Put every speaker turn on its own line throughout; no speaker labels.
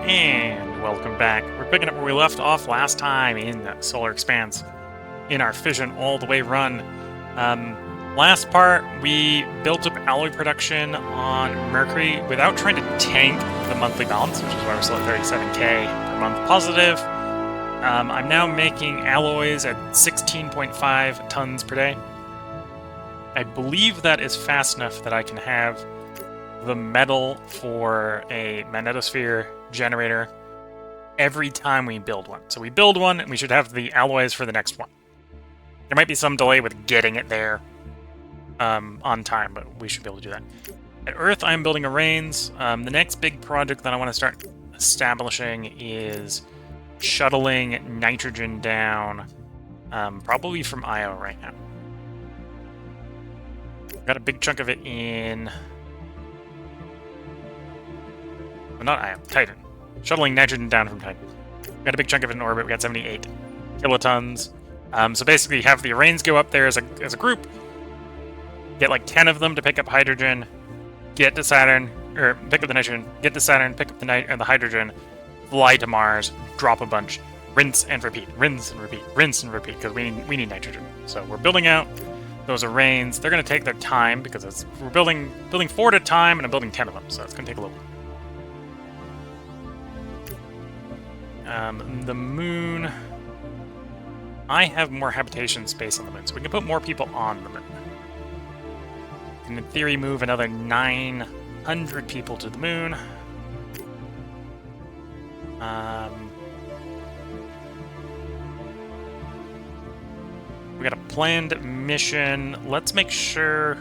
And welcome back. We're picking up where we left off last time in the Solar Expanse in our Fission all the way run. Last part, we built up alloy production on Mercury without trying to tank the monthly balance, which is why we're still at 37k per month positive. I'm now making alloys at 16.5 tons per day. I believe that is fast enough that I can have the metal for a magnetosphere generator every time we build one. So we build one, and we should have the alloys for the next one. There might be some delay with getting it there on time, but we should be able to do that. At Earth, I'm building arrays. The next big project that I want to start establishing is shuttling nitrogen down, probably from Io right now. Got a big chunk of it in... well, not Io, Titan. Shuttling nitrogen down from Titan. Got a big chunk of it in orbit. We got 78 kilotons. So basically, have the arrays go up there as a group. Get like 10 of them to pick up hydrogen. Get to Saturn, or pick up the nitrogen. Get to Saturn, pick up the hydrogen. Fly to Mars. Drop a bunch. Rinse and repeat. Rinse and repeat. Rinse and repeat. Because we need nitrogen. So we're building out those arrays. They're going to take their time because we're building 4 at a time, and I'm building 10 of them. So it's going to take a little. The moon. I have more habitation space on the moon, so we can put more people on the moon. And in theory, move another 900 people to the moon. We got a planned mission. Let's make sure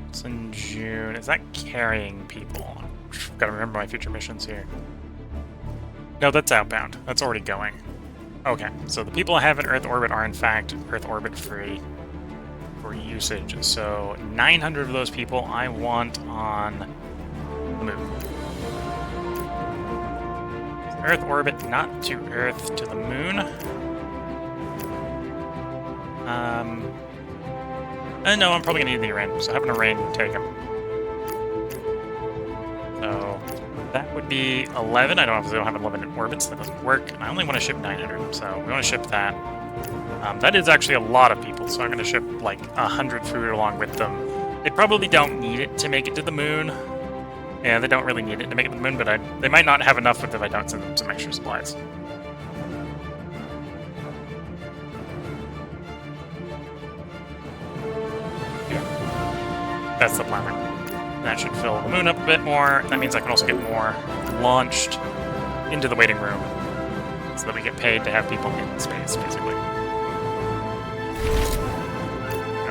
it's in June. Is that carrying people? I've got to remember my future missions here. No, that's outbound. That's already going. Okay, so the people I have in Earth orbit are in fact Earth orbit free for usage. So 900 of those people I want on the moon. Earth orbit, not to Earth, to the moon. No, I'm probably gonna need the array, so have an array and take them. So that would be 11. I don't have 11 in orbits, so that doesn't work. And I only want to ship 900, so we want to ship that. That is actually a lot of people, so I'm going to ship like 100 food along with them. They probably don't need it to make it to the moon. Yeah, they don't really need it to make it to the moon, but they might not have enough if I don't send them some extra supplies. Yeah. That's the plan. That should fill the moon up a bit more. That means I can also get more launched into the waiting room so that we get paid to have people in space, basically.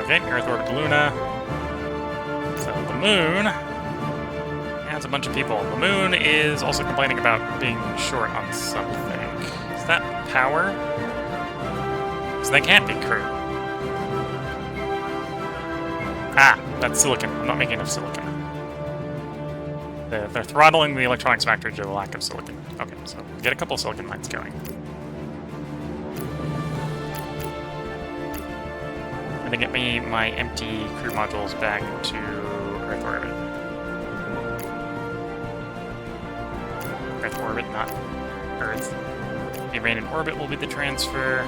Okay, Earth orbit to Luna. So the moon has a bunch of people. The moon is also complaining about being short on something. Is that power? So they can't be crew. Ah, that's silicon. I'm not making enough silicon. They're throttling the electronics factory due to the lack of silicon. Okay, so get a couple silicon mines going. And then get me my empty crew modules back to Earth orbit. Earth orbit, not Earth. The array in orbit will be the transfer.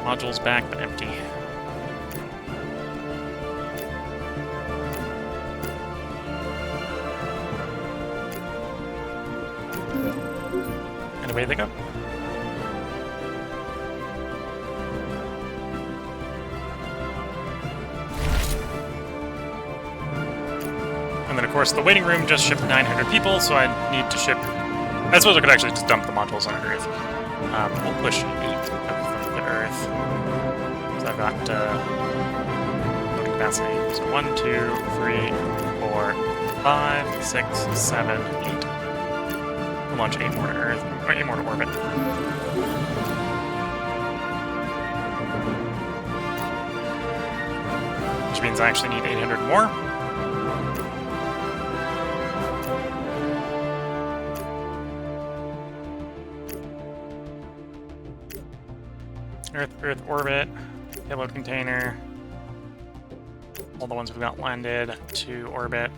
Modules back, but empty. And away they go. And then, of course, the waiting room just shipped 900 people, so I need to ship... I suppose I could actually just dump the modules on Earth. We'll push 8 of them to Earth. So I've got load capacity. So 1, 2, 3, 4, 5, 6, 7, 8. We'll launch 8 more to Earth, or 8 more to orbit. Which means I actually need 800 more. Earth orbit, payload container. all the ones we've got landed to orbit.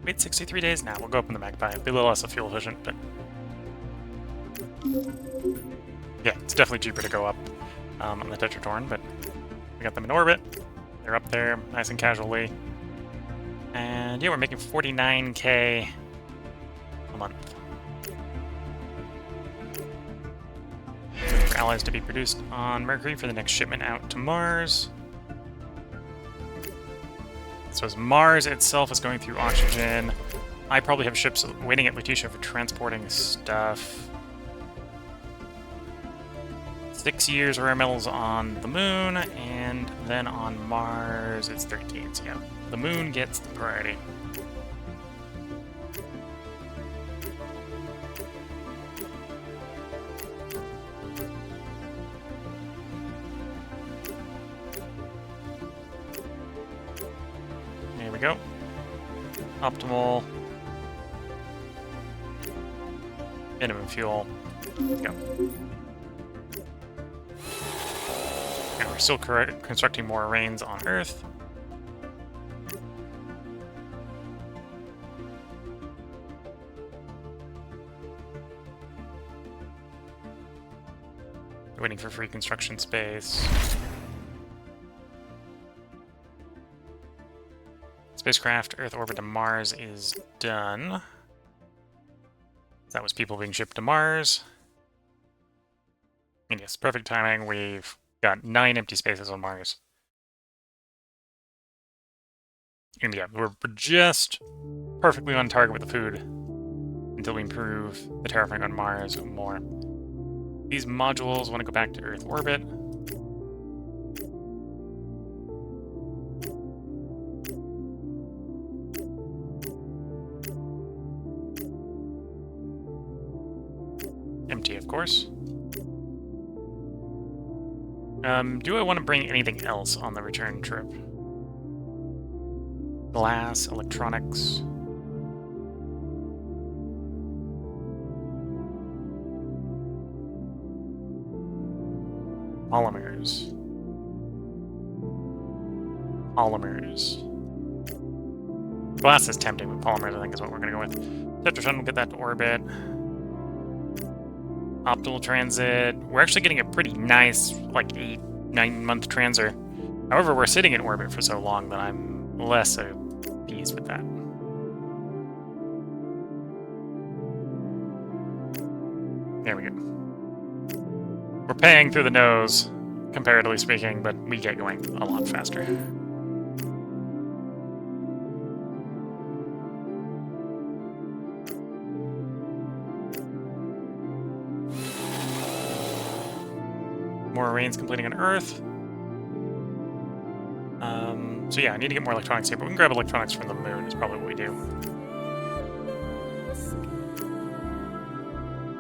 Wait 63 days now. We'll go up in the Magpie. It'll be a little less fuel efficient, but yeah, it's definitely cheaper to go up on the Tetratorn, but we got them in orbit. They're up there nice and casually. And yeah, we're making 49K a month. Waiting for allies to be produced on Mercury for the next shipment out to Mars. So as Mars itself is going through oxygen, I probably have ships waiting at Lutetia for transporting stuff. 6 years rare metals on the moon, and then on Mars it's 13. So yeah, the moon gets the priority. There we go. Optimal. Minimum fuel. Go. And we're still constructing more arrays on Earth. Waiting for free construction space. Spacecraft Earth orbit to Mars is done. That was people being shipped to Mars. And yes, perfect timing. We've got 9 empty spaces on Mars. And yeah, we're just perfectly on target with the food until we improve the terraforming on Mars more. These modules want to go back to Earth orbit. Empty, of course. Do I want to bring anything else on the return trip? Glass, electronics. Polymers. Glass is tempting, but polymers I think is what we're going to go with. Tetraton, we'll get that to orbit. Optimal transit. We're actually getting a pretty nice, like 8-9 month transit. However, we're sitting in orbit for so long that I'm less appeased with that. There we go. We're paying through the nose, comparatively speaking, but we get going a lot faster. More arrays completing on Earth. So yeah, I need to get more electronics here, but we can grab electronics from the moon is probably what we do.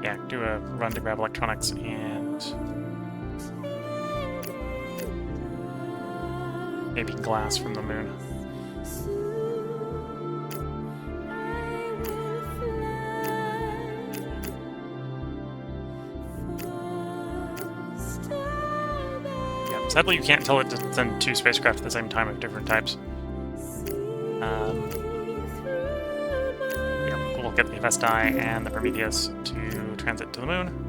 Yeah, do a run to grab electronics and maybe glass from the moon. Sadly, you can't tell it to send 2 spacecraft at the same time of different types. Yeah, we'll get the Vesti and the Prometheus to transit to the moon.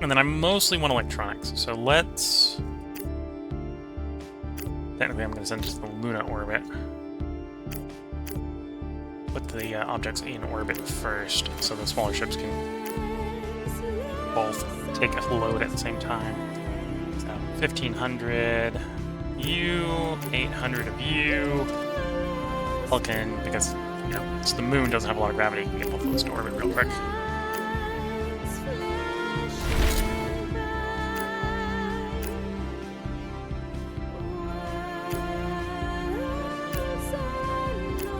And then I mostly want electronics, so let's... Technically I'm going to send it to the Luna orbit. Put the objects in orbit first, so the smaller ships can both take a load at the same time. So 1,500 you, 800 of you. Vulcan, because, you know, so the moon doesn't have a lot of gravity, you can get both of those to orbit real quick.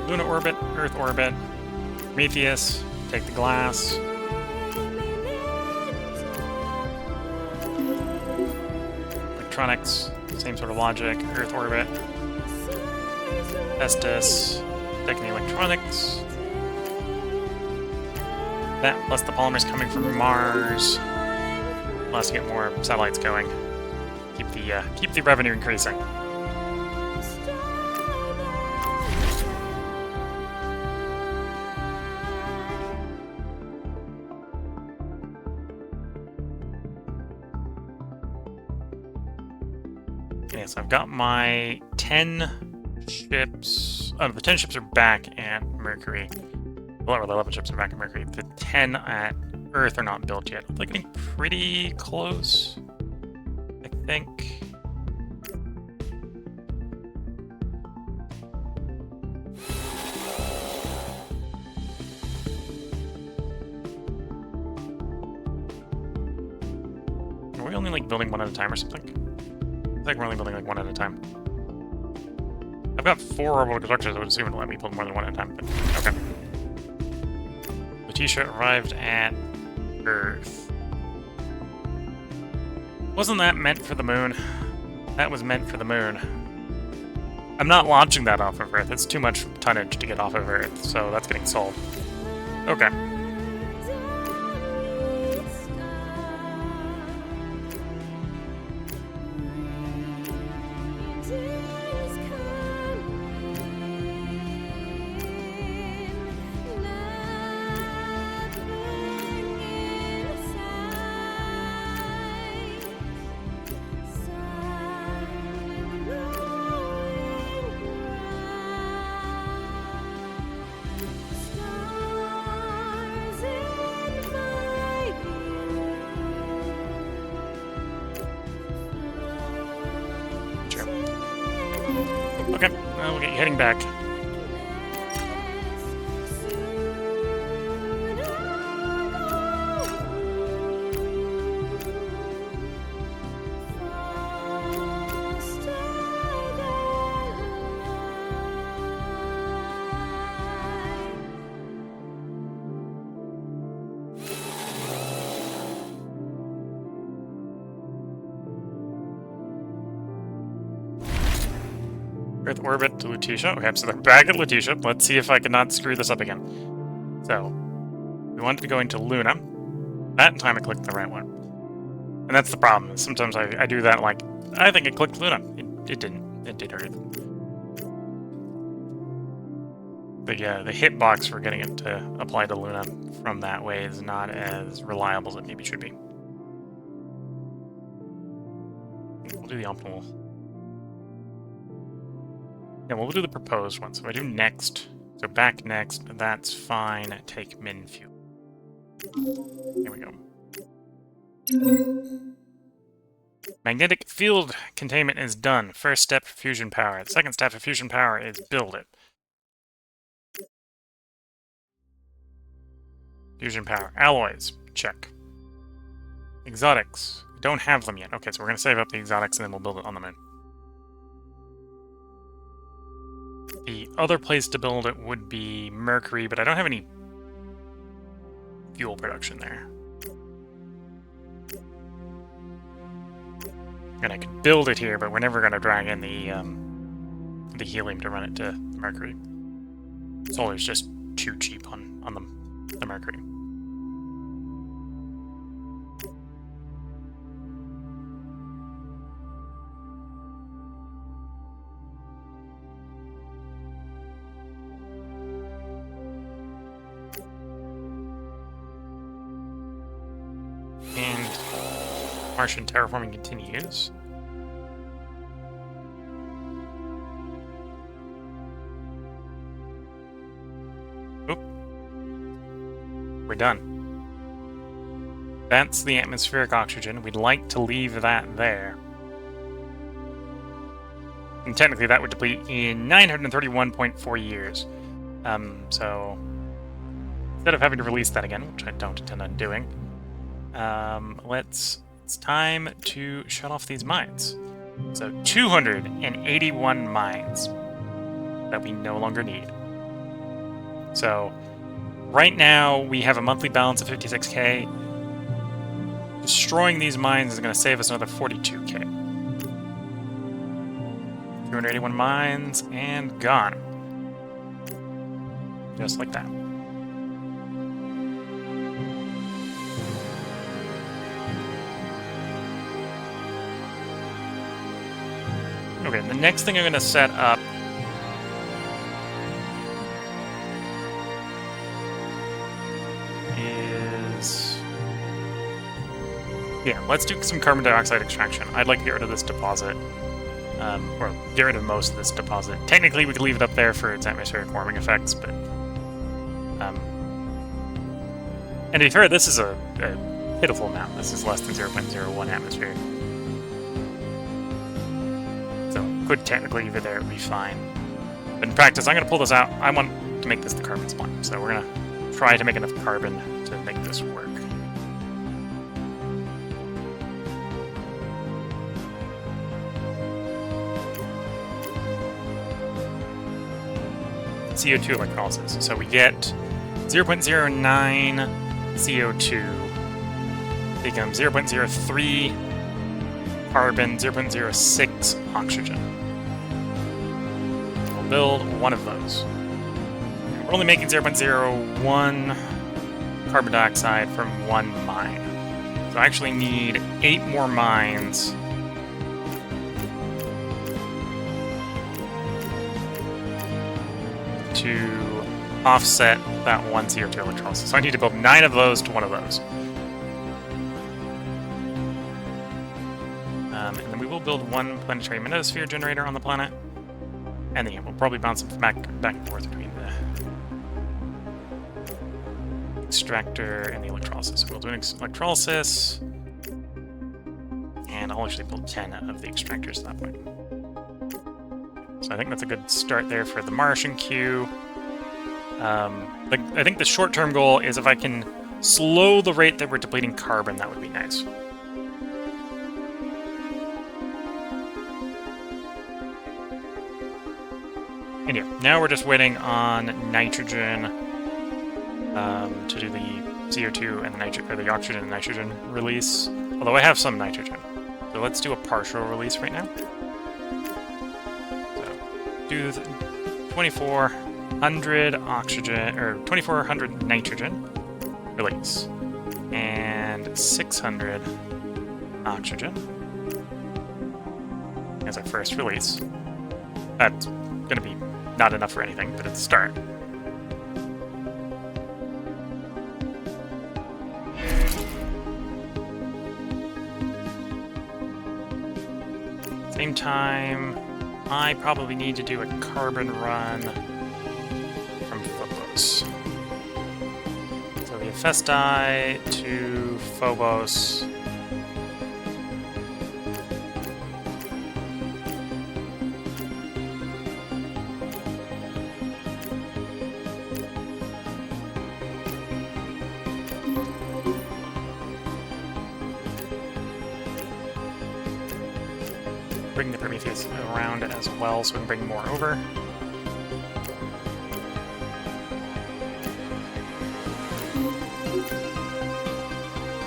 Luna orbit, Earth orbit, Prometheus, take the glass. Electronics, same sort of logic. Earth orbit. Estes, taking the electronics. That plus the polymers coming from Mars. Plus to get more satellites going. Keep the revenue increasing. Okay, so I've got my 10 ships. Oh, the 10 ships are back at Mercury. Well, the 11 ships are back at Mercury. The 10 at Earth are not built yet. They're getting pretty close, I think. Are we only like building one at a time or something? I think we're only building like one at a time. I've got 4 orbital constructors. I would assume it'll let me build more than one at a time, but okay. Letitia arrived at Earth. Wasn't that meant for the moon? That was meant for the moon. I'm not launching that off of Earth. It's too much tonnage to get off of Earth, so that's getting sold. Okay. Okay, well, we'll get you heading back. Earth orbit to Letitia. Okay, so they're back at Letitia. Let's see if I can not screw this up again. So, we wanted to go into Luna. That time I clicked the right one. And that's the problem. Sometimes I do that like, I think it clicked Luna. It didn't. It did Earth. The hitbox for getting it to apply to Luna from that way is not as reliable as it maybe should be. We'll do the optimal. Yeah, well, we'll do the proposed one. So if I do next, so back next, that's fine. Take min fuel. Here we go. Magnetic field containment is done. First step, fusion power. The second step of fusion power is build it. Fusion power. Alloys, check. Exotics. We don't have them yet. Okay, so we're going to save up the exotics and then we'll build it on the moon. The other place to build it would be Mercury, but I don't have any fuel production there. And I could build it here, but we're never going to drag in the helium to run it to Mercury. Solar's just too cheap on the Mercury. And Martian terraforming continues. Oop. We're done. That's the atmospheric oxygen. We'd like to leave that there. And technically that would deplete in 931.4 years. So instead of having to release that again, which I don't intend on doing, it's time to shut off these mines. So 281 mines that we no longer need. So Right now, we have a monthly balance of 56k. Destroying these mines is going to save us another 42k. 281 mines, and gone. Just like that. Okay, the next thing I'm going to set up is... Yeah, let's do some carbon dioxide extraction. I'd like to get rid of this deposit. Or get rid of most of this deposit. Technically, we could leave it up there for its atmospheric warming effects, but... and to be fair, this is a pitiful amount. This is less than 0.01 atmosphere. So, could technically leave it there, it would be fine. But in practice, I'm going to pull this out. I want to make this the carbon supply. So we're going to try to make enough carbon to make this work. CO2 electrolysis. So we get 0.09 CO2, becomes 0.03 carbon, 0.06 oxygen. We'll build one of those. We're only making 0.01 carbon dioxide from one mine. So I actually need 8 more mines to offset that one CO2 electrolysis. So I need to build 9 of those to one of those. And then we will build one planetary magnetosphere generator on the planet. And then we'll probably bounce them back and forth between the extractor and the electrolysis. We'll do an electrolysis. And I'll actually build 10 of the extractors at that point. So I think that's a good start there for the Martian queue. I think the short-term goal is if I can slow the rate that we're depleting carbon, that would be nice. And yeah, now we're just waiting on nitrogen to do the CO2 and the oxygen and nitrogen release. Although I have some nitrogen. So let's do a partial release right now. Do 2,400 oxygen, or 2,400 nitrogen release, and 600 oxygen as our first release. That's going to be not enough for anything, but it's a start. Same time, I probably need to do a carbon run from Phobos. So the Hephaestus to Phobos. Bring the Prometheus around as well so we can bring more over.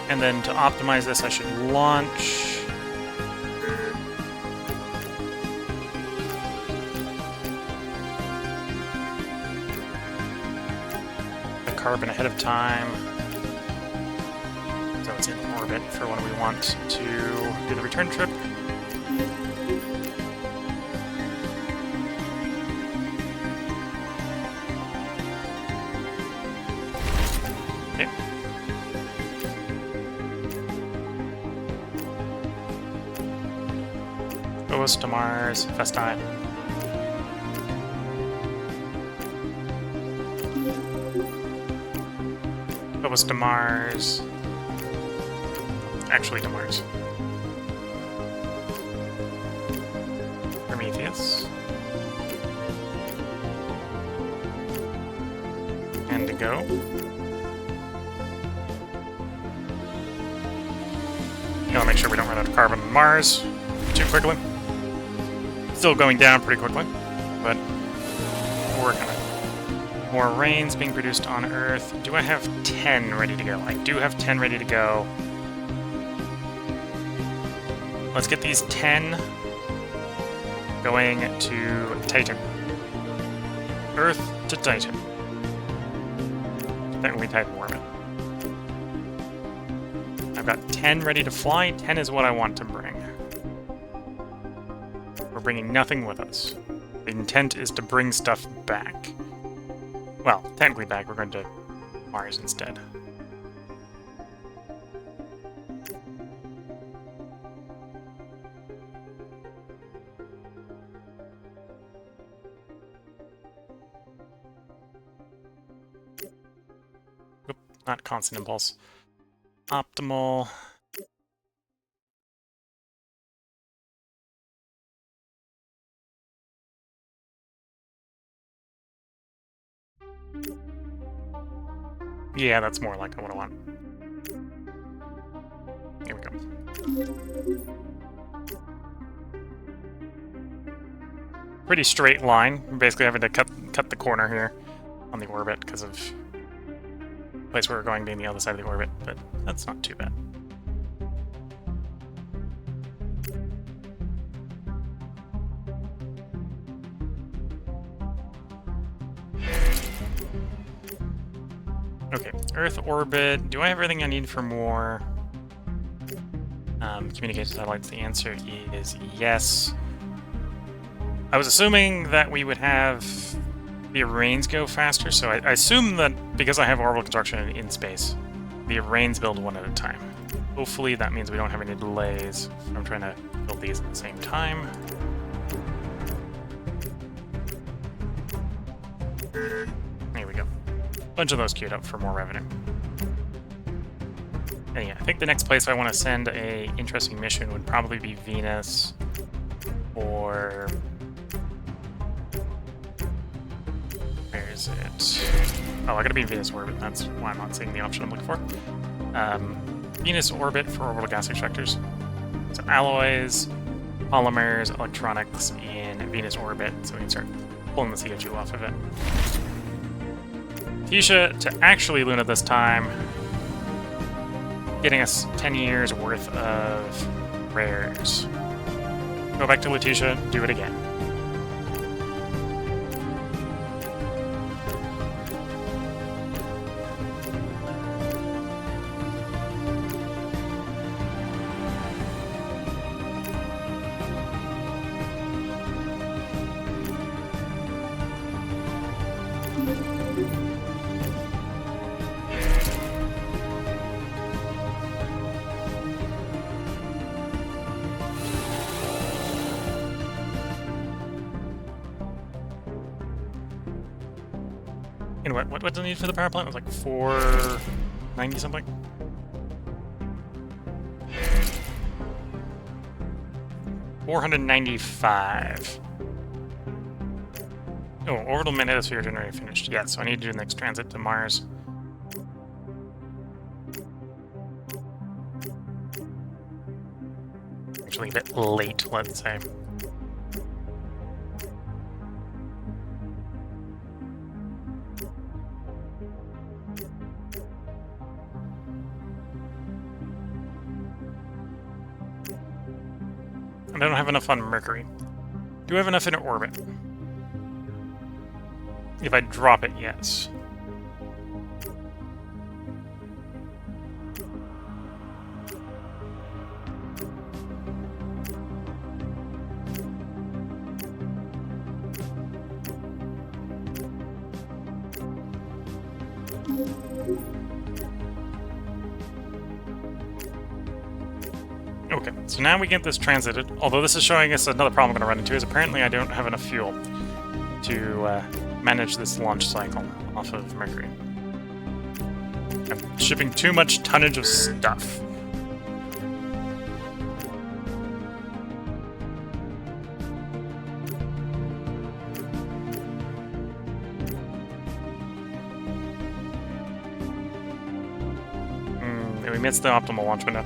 And then to optimize this, I should launch the carbon ahead of time. So it's in orbit for when we want to do the return trip. Phobos to Mars, Hephaestus. Phobos to Mars. Actually to Mars. Prometheus. And to go. Gotta make sure we don't run out of carbon on Mars too quickly. Still going down pretty quickly, but we're working it. More rains being produced on Earth. Do I have 10 ready to go? I do have 10 ready to go. Let's get these 10 going to Titan. Earth to Titan. Then we Titan orbit. I've got 10 ready to fly. 10 is what I want to bring. We're bringing nothing with us. The intent is to bring stuff back. Well, technically back. We're going to Mars instead. Oop, not constant impulse. Optimal. Yeah, that's more like what I want. Here we go. Pretty straight line. I'm basically having to cut the corner here on the orbit because of the place where we're going being the other side of the orbit, but that's not too bad. Okay, Earth orbit. Do I have everything I need for more communication satellites? The answer is yes. I was assuming that we would have the arrays go faster, so I assume that because I have orbital construction in space, the arrays build one at a time. Hopefully that means we don't have any delays. I'm trying to build these at the same time. Here we go. Bunch of those queued up for more revenue. And yeah, I think the next place I want to send a interesting mission would probably be Venus or... Where is it? Oh, I gotta be in Venus orbit. That's why I'm not seeing the option I'm looking for. Venus orbit for orbital gas extractors. So alloys, polymers, electronics in Venus orbit, so we can start pulling the CO2 off of it. Tisha to actually Luna this time, getting us 10 years worth of rares. Go back to Letitia, do it again. And what's the need for the power plant? It was like 490 something? $495. Oh, orbital magnetosphere generator finished. Yeah, so I need to do the next transit to Mars. Actually, a bit late, let's say. And I don't have enough on Mercury. Do I have enough in orbit? If I drop it, yes. Okay, so now we get this transited, although this is showing us another problem I'm going to run into, is apparently I don't have enough fuel to manage this launch cycle off of Mercury. I'm shipping too much tonnage of stuff. We missed the optimal launch window.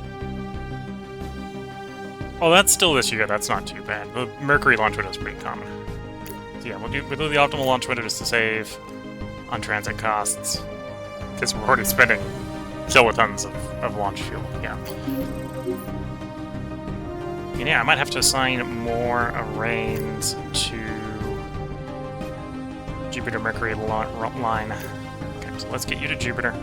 Oh, that's still this year. That's not too bad. The Mercury launch window is pretty common. So yeah, we'll do the optimal launch window just to save on transit costs. Because we're already spending kilotons of launch fuel, yeah. And yeah, I might have to assign more arrays to Jupiter Mercury line. Okay, so let's get you to Jupiter.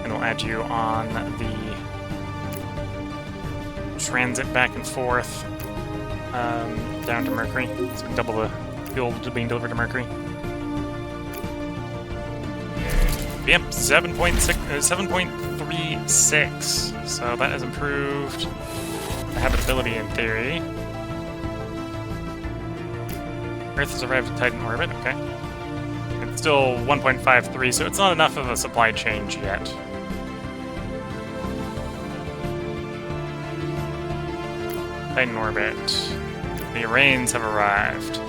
And we'll add you on the transit back and forth down to Mercury. So we double the fuel being delivered to Mercury. Yep, 7.36. So that has improved the habitability in theory. Earth has arrived at Titan orbit, okay. It's still 1.53, so it's not enough of a supply change yet. Titan orbit. The rains have arrived.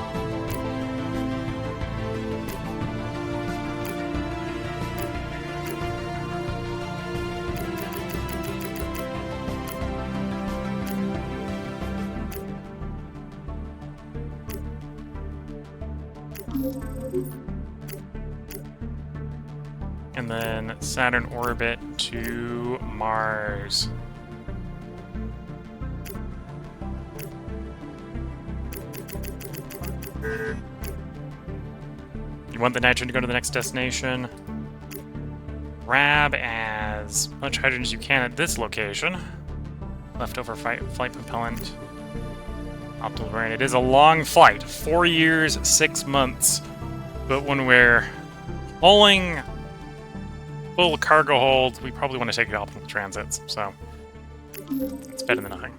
And then Saturn orbit to Mars. You want the nitrogen to go to the next destination. Grab as much hydrogen as you can at this location. Leftover flight propellant. Optimal burn. It is a long flight. 4 years, 6 months. But when we're hauling full cargo holds, we probably want to take optimal transits. So it's better than nothing.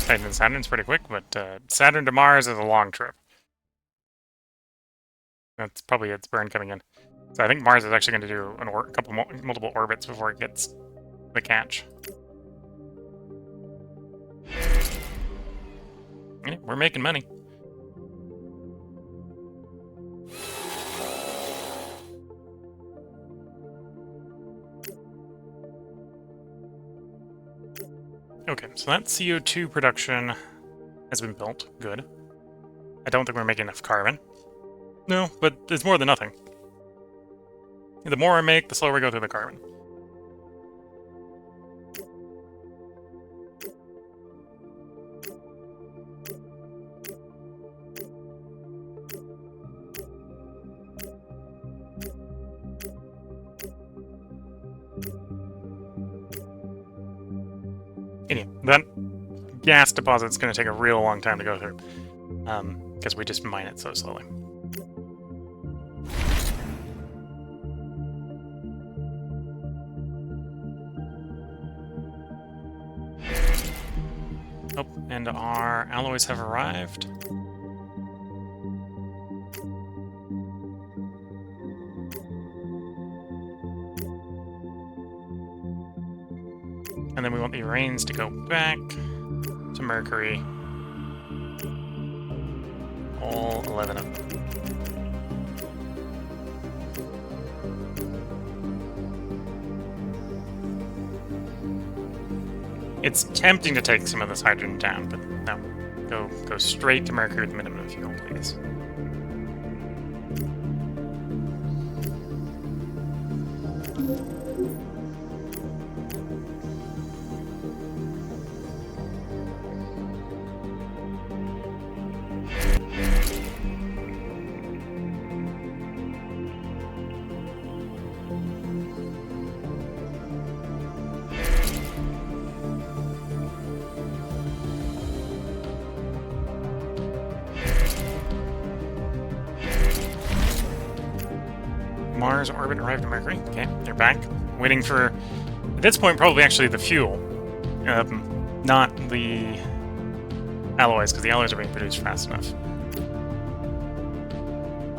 Titan and Saturn's pretty quick, but Saturn to Mars is a long trip. That's probably its burn coming in. So I think Mars is actually going to do a couple multiple orbits before it gets the catch. Yeah, we're making money. Okay, so that CO2 production has been built. Good. I don't think we're making enough carbon. No, but it's more than nothing. The more I make, the slower we go through the carbon. Anyway, that gas deposit's going to take a real long time to go through, because we just mine it so slowly. Oh, and our alloys have arrived. And then we want the rains to go back to Mercury. All 11 of them. It's tempting to take some of this hydrogen down, but no. Go straight to Mercury with the minimum of fuel, please. Mars orbit arrived at Mercury. Okay, they're back. Waiting for, at this point, probably actually the fuel. Not the alloys, because the alloys are being produced fast enough.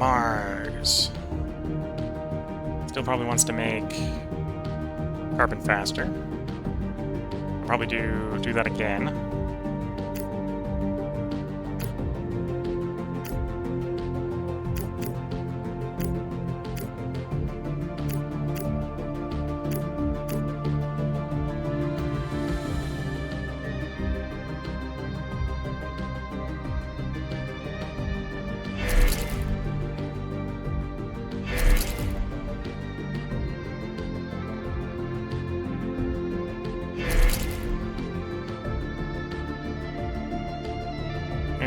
Mars. Still probably wants to make carbon faster. Probably do that again.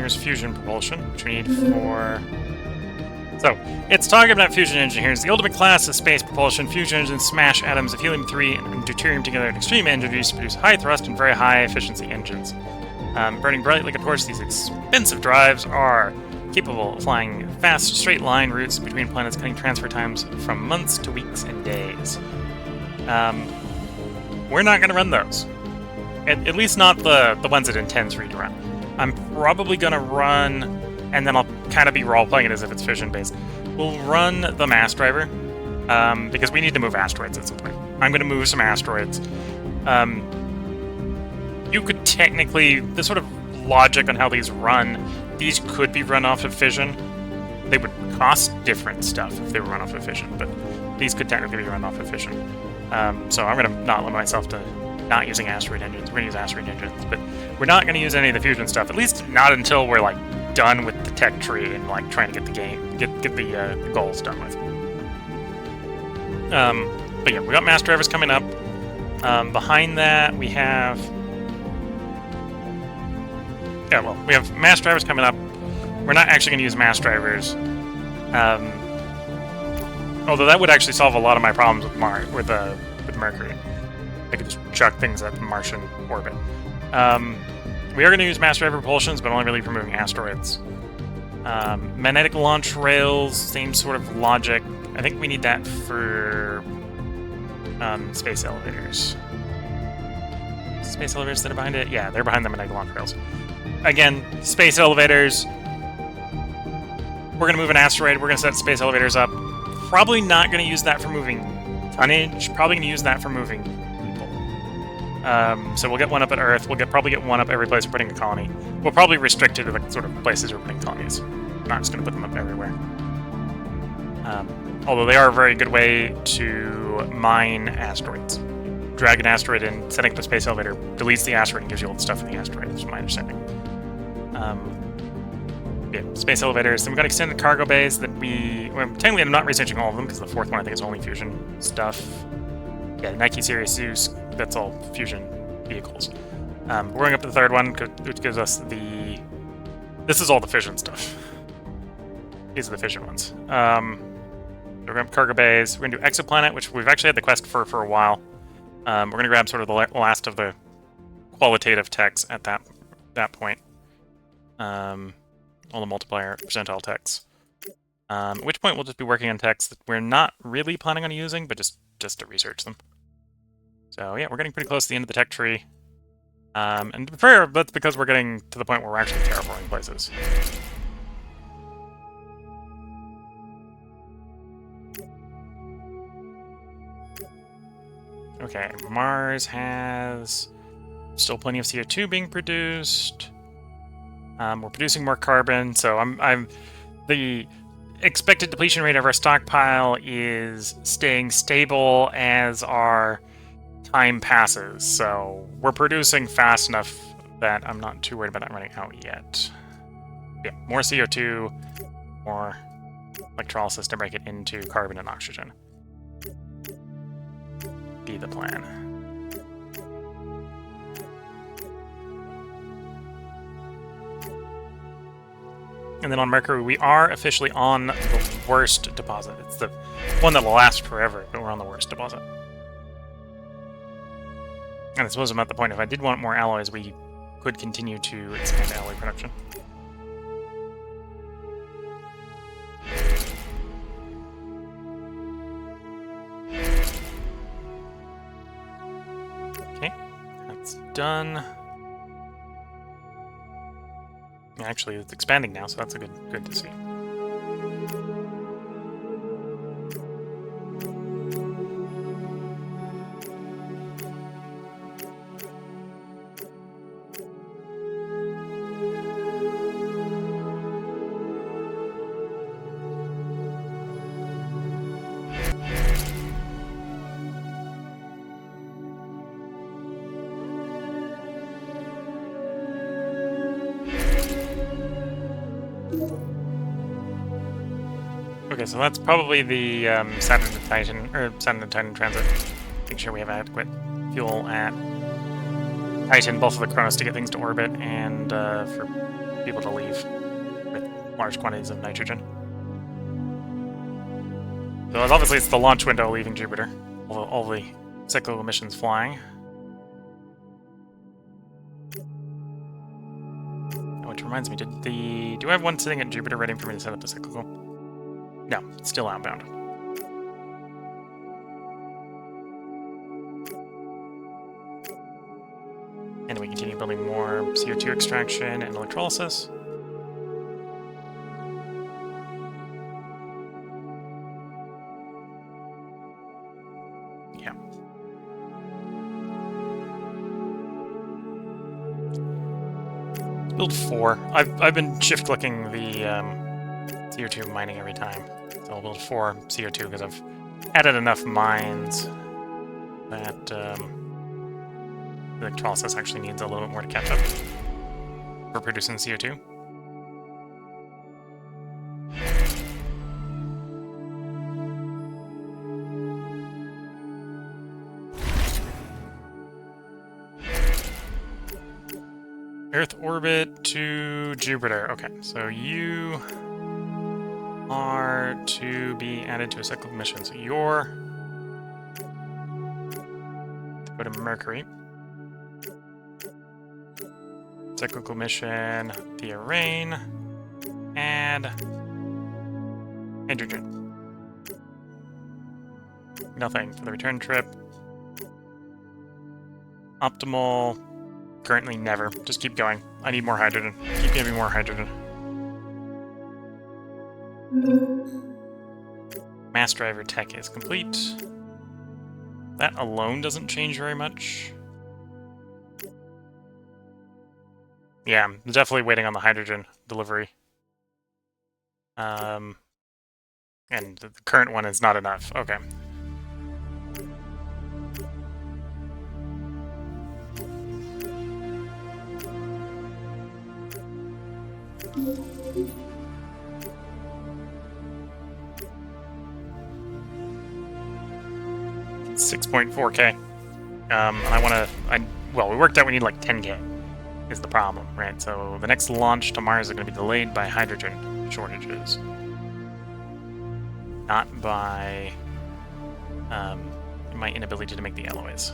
here's fusion propulsion, which we need for... So, it's talking about fusion engine here. It's the ultimate class of space propulsion. Fusion engines smash atoms of helium-3 and deuterium together in extreme energies to produce high thrust and very high efficiency engines. Burning bright like a torch, these expensive drives are capable of flying fast, straight-line routes between planets, cutting transfer times from months to weeks and days. We're not going to run those. At least not the ones it intends for you to run. I'm probably going to run, and then I'll kind of be role-playing it as if it's fission-based. We'll run the mass driver, because we need to move asteroids at some point. I'm going to move some asteroids. You could technically... The sort of logic on how these run, these could be run off of fission. They would cost different stuff if they were run off of fission, but these could technically be run off of fission. So I'm going to not limit myself to not using asteroid engines. We're going to use asteroid engines, but we're not going to use any of the fusion stuff, at least not until we're, like, done with the tech tree and, like, trying to get the game, get the goals done with. But yeah, we got mass drivers coming up. Behind that, we have... Yeah, well, we have mass drivers coming up. We're not actually going to use mass drivers. Although that would actually solve a lot of my problems with Mercury. I could just chuck things at the Martian orbit. We are going to use mass driver propulsions, but only really for moving asteroids. Magnetic launch rails, same sort of logic. I think we need that for space elevators. Space elevators that are behind it? Yeah, they're behind the magnetic launch rails. Again, space elevators. We're going to move an asteroid. We're going to set space elevators up. Probably not going to use that for moving tonnage. Probably going to use that for moving people. So we'll get one up at Earth. We'll probably get one up every place we're putting a colony. We'll probably restrict it to the sort of places we're putting colonies. We're not just going to put them up everywhere. Although they are a very good way to mine asteroids. Drag an asteroid in, setting up a space elevator, deletes the asteroid and gives you all the stuff in the asteroid, is my understanding. Yeah, space elevators. Then we've got extended cargo bays that well, technically I'm not researching all of them because the fourth one I think is only fusion stuff. Yeah, Nike Series Zeus, that's all fusion vehicles. We're going up to the third one, which gives us the... This is all the fission stuff. These are the fission ones. We're going up cargo bays. We're going to do exoplanet, which we've actually had the quest for a while. We're going to grab sort of the last of the qualitative techs at that point. All the multiplier percentile techs. At which point we'll just be working on techs that we're not really planning on using, but just to research them. So yeah, we're getting pretty close to the end of the tech tree. And to be fair, that's because we're getting to the point where we're actually terraforming places. Okay, Mars has still plenty of CO2 being produced. We're producing more carbon, so the expected depletion rate of our stockpile is staying stable as our time passes. So we're producing fast enough that I'm not too worried about it running out yet. Yeah, more CO2, more electrolysis to break it into carbon and oxygen. Be the plan. And then on Mercury, we are officially on the worst deposit. It's the one that will last forever, but we're on the worst deposit. And I suppose I'm at the point, if I did want more alloys, we could continue to expand alloy production. Okay, that's done. Actually, it's expanding now, so that's a good to see. Okay, so that's probably the Saturn to Titan, or Saturn to Titan transit. Make sure we have adequate fuel at Titan, both for the Kronos to get things to orbit, and for people to leave with large quantities of nitrogen. So obviously it's the launch window leaving Jupiter. All the cyclical missions flying. Oh, which reminds me, do I have one sitting at Jupiter ready for me to set up the cyclical? No, it's still outbound. And we continue building more CO2 extraction and electrolysis. Yeah. Let's build 4. I've been shift clicking the CO2 mining every time. So I'll build 4 CO2 because I've added enough mines that electrolysis actually needs a little bit more to catch up for producing CO2. Earth orbit to Jupiter. Okay, so you are to be added to a cyclical mission. So you're to go to Mercury. Cyclical mission, the Arraign, and hydrogen. Nothing for the return trip. Optimal, currently never. Just keep going. I need more hydrogen. Keep giving more hydrogen. Mass driver tech is complete. That alone doesn't change very much. Yeah, I'm definitely waiting on the hydrogen delivery. And the current one is not enough. Okay. $6.4K. Well, we worked out we need like 10K. Is the problem, right? So the next launch to Mars is going to be delayed by hydrogen shortages, not by my inability to make the alloys.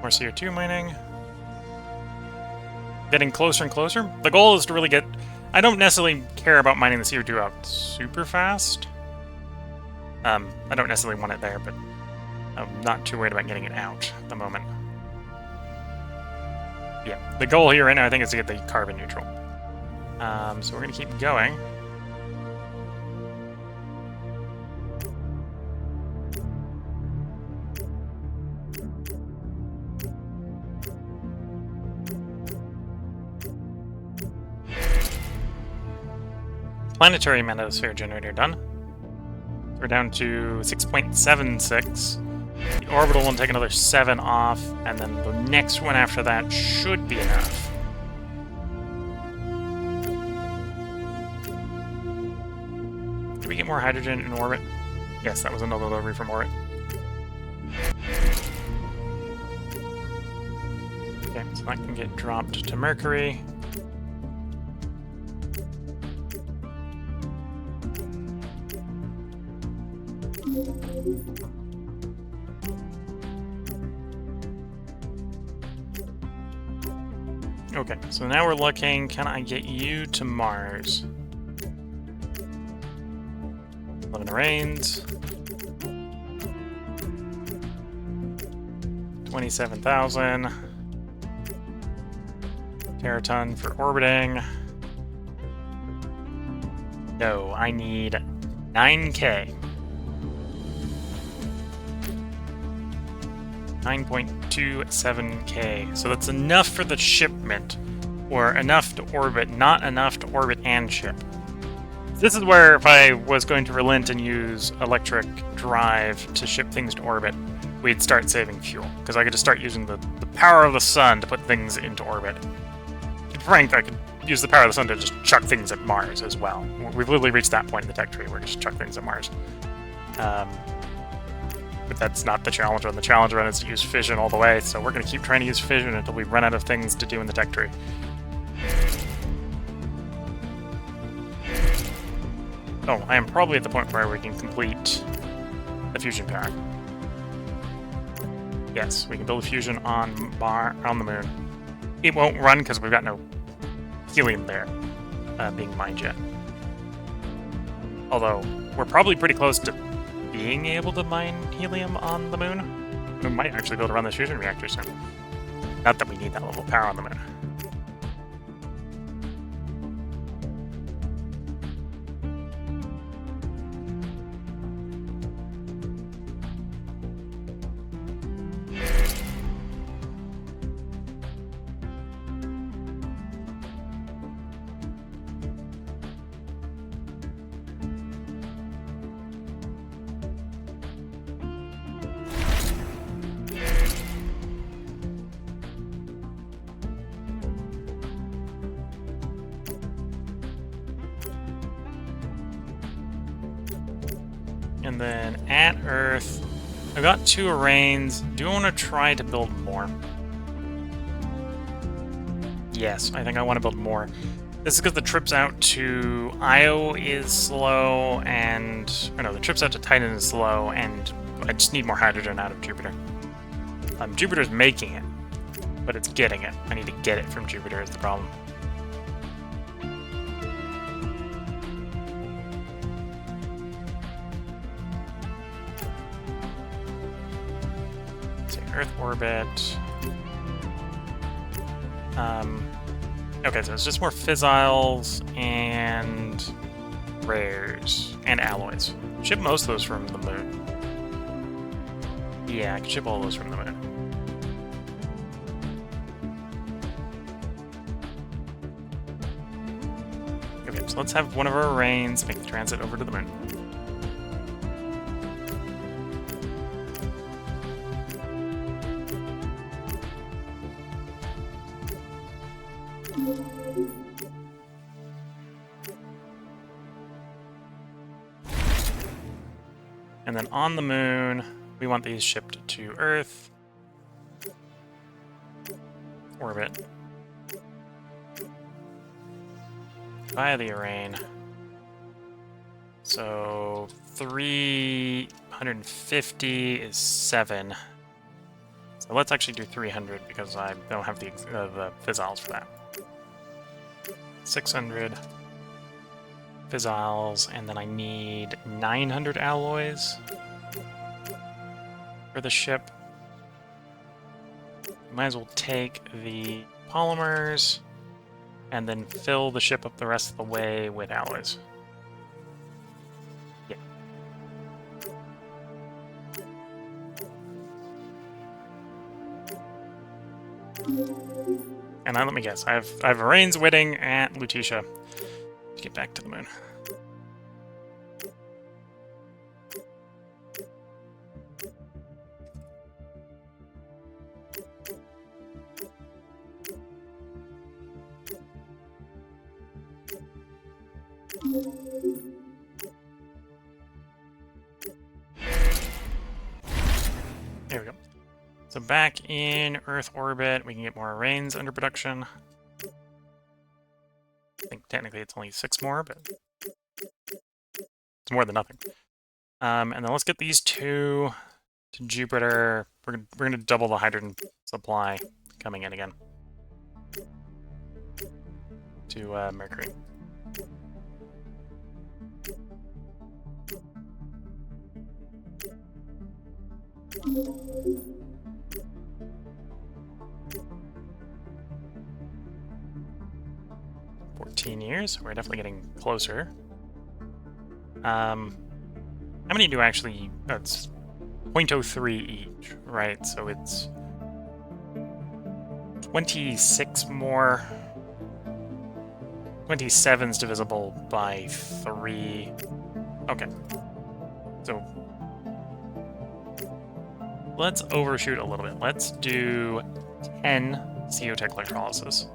More CO2 mining. Getting closer and closer. The goal is to really get... I don't necessarily care about mining the CO2 out super fast. I don't necessarily want it there, but I'm not too worried about getting it out at the moment. Yeah, the goal here right now, I think, is to get the carbon neutral. So we're going to keep going. Planetary magnetosphere generator done. We're down to 6.76. The orbital one take another 7 off, and then the next one after that should be enough. Did we get more hydrogen in orbit? Yes, that was another delivery from orbit. Okay, so that can get dropped to Mercury. Okay, so now we're looking, can I get you to Mars? 11 Arraigns. 27,000. Teraton for orbiting. No, I need 9K. 9.27K. So that's enough for the shipment, or enough to orbit, not enough to orbit and ship. This is where if I was going to relent and use electric drive to ship things to orbit, we'd start saving fuel, because I could just start using the power of the sun to put things into orbit. To be frank, I could use the power of the sun to just chuck things at Mars as well. We've literally reached that point in the tech tree where we just chuck things at Mars. But that's not the challenge run. The challenge run is to use fission all the way, so we're going to keep trying to use fission until we run out of things to do in the tech tree. Oh, I am probably at the point where we can complete the fusion power. Yes, we can build a fusion on the moon. It won't run because we've got no helium there being mined yet. Although, we're probably pretty close to being able to mine helium on the moon. We might actually be able to run this fusion reactor soon. Not that we need that level of power on the moon. And then at Earth, I've got 2 arrays. Do I want to try to build more? Yes, I think I want to build more. This is because the trips out to Io is slow, and... or no, the trips out to Titan is slow, and I just need more hydrogen out of Jupiter. Jupiter's making it, but it's getting it. I need to get it from Jupiter is the problem. Earth orbit. Okay, so it's just more fissiles and rares and alloys. Ship most of those from the moon. Yeah, I can ship all those from the moon. Okay, so let's have one of our arrays make the transit over to the moon. And then on the moon, we want these shipped to Earth. Orbit. Via the array. So 350 is 7. So let's actually do 300 because I don't have the fissiles for that. 600 fissiles, and then I need 900 alloys for the ship. Might as well take the polymers and then fill the ship up the rest of the way with alloys. Yeah. And let me guess, I have Rain's Wedding at Lutetia to get back to the moon. There we go. So back in Earth orbit, we can get more arrays under production. I think technically it's only 6 more, but it's more than nothing. And then let's get these 2 to Jupiter. We're gonna double the hydrogen supply coming in again to Mercury. Years. We're definitely getting closer. How many do I actually... That's 0.03 each, right? So it's 26 more 27 is divisible by 3. Okay. So let's overshoot a little bit. Let's do 10 CO-tech electrolysis.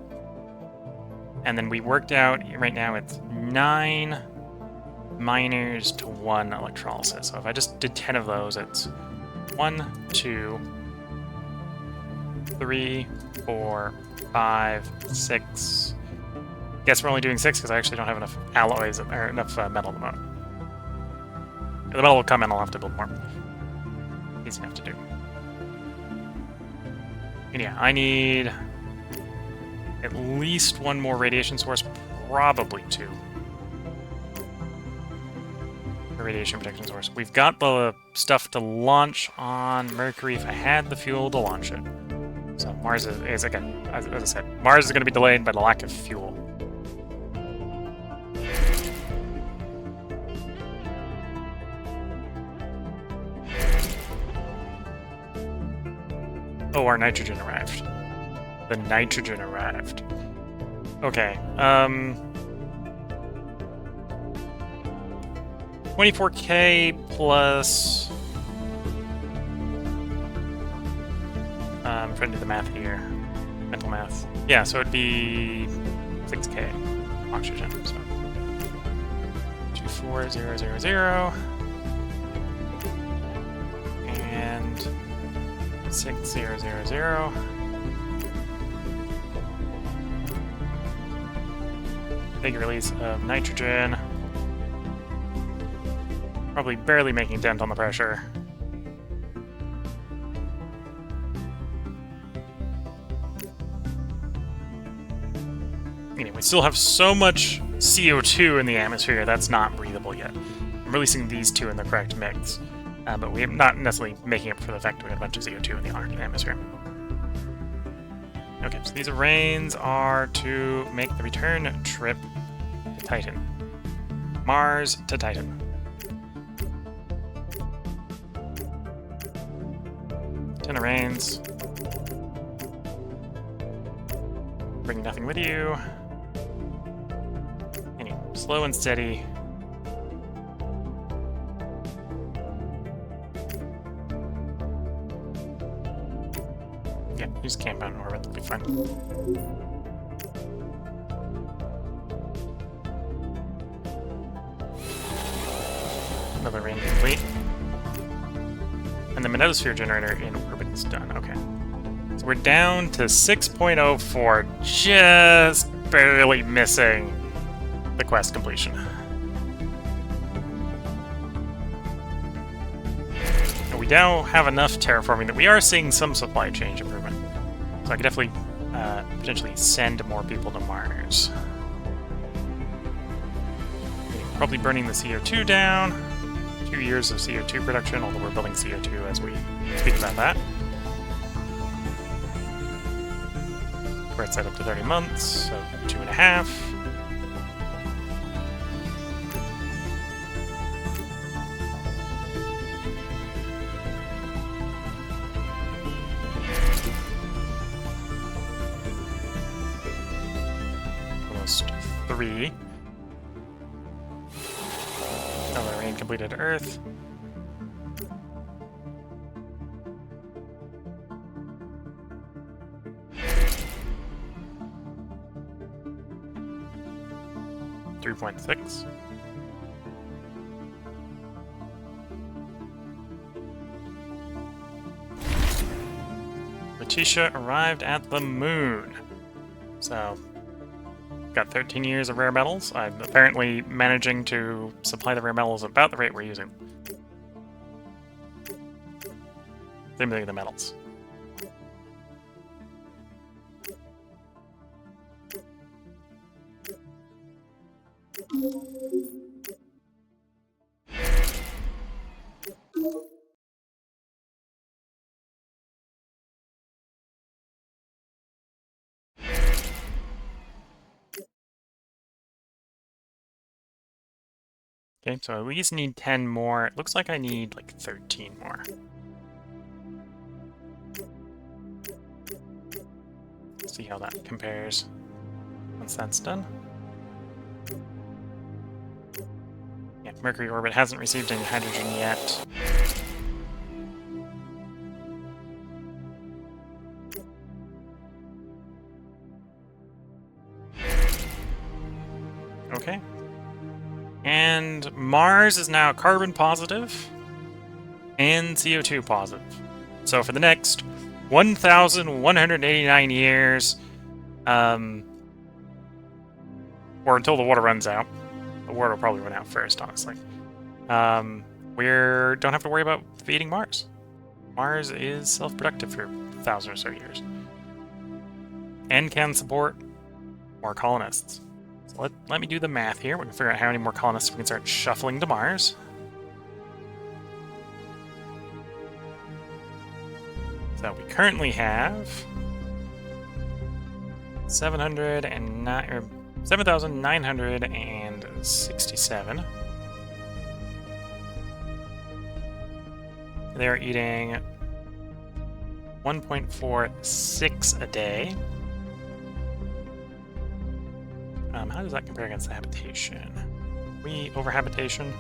And then we worked out, right now it's 9 miners to 1 electrolysis. So if I just did 10 of those, it's 1, 2, 3, 4, 5, 6. Guess we're only doing 6 because I actually don't have enough alloys or enough metal at the moment. The metal will come in, I'll have to build more. Easy enough to do. And yeah, I need at least 1 more radiation source, probably 2. A radiation protection source. We've got the stuff to launch on Mercury if I had the fuel to launch it. So Mars is again, as I said, Mars is going to be delayed by the lack of fuel. Oh, our nitrogen arrived. The nitrogen arrived. Okay, 24K plus... I'm trying to do the math here. Mental math. Yeah, so it'd be 6K oxygen, so... 24000 and 6000. Big release of nitrogen. Probably barely making a dent on the pressure. Anyway, we still have so much CO2 in the atmosphere that's not breathable yet. I'm releasing these two in the correct mix, but we're not necessarily making up for the fact that we had a bunch of CO2 in the atmosphere. Okay, so these arraigns are to make the return trip to Titan. Mars to Titan. Arraigns. Bring nothing with you. Anyway, slow and steady. Yeah, use camp out in orbit, that'll be fine. Another rain complete. And the magnetosphere generator in orbit is done. Okay. So we're down to 6.04, just barely missing the quest completion. And we now have enough terraforming that we are seeing some supply chain improvement. So I could definitely potentially send more people to Mars. Probably burning the CO2 down. 2 years of CO2 production, although we're building CO2 as we speak about that. We're set up to 30 months, so 2.5. Almost 3. Another rain completed Earth. .6. Letitia arrived at the moon. So, got 13 years of rare metals. I'm apparently managing to supply the rare metals about the rate we're using. Same thing with the metals. Okay, so I at least need 10 more. It looks like I need like 13 more. Let's see how that compares once that's done. Mercury orbit hasn't received any hydrogen yet. Okay. And Mars is now carbon positive and CO2 positive. So for the next 1,189 years, or until the water runs out. The water will probably run out first, honestly. We don't have to worry about feeding Mars. Mars is self-productive for 1,000 or so years. And can support more colonists. So let me do the math here. We can figure out how many more colonists we can start shuffling to Mars. So we currently have 7,967. They're eating 1.46 a day. How does that compare against the habitation? We over habitation?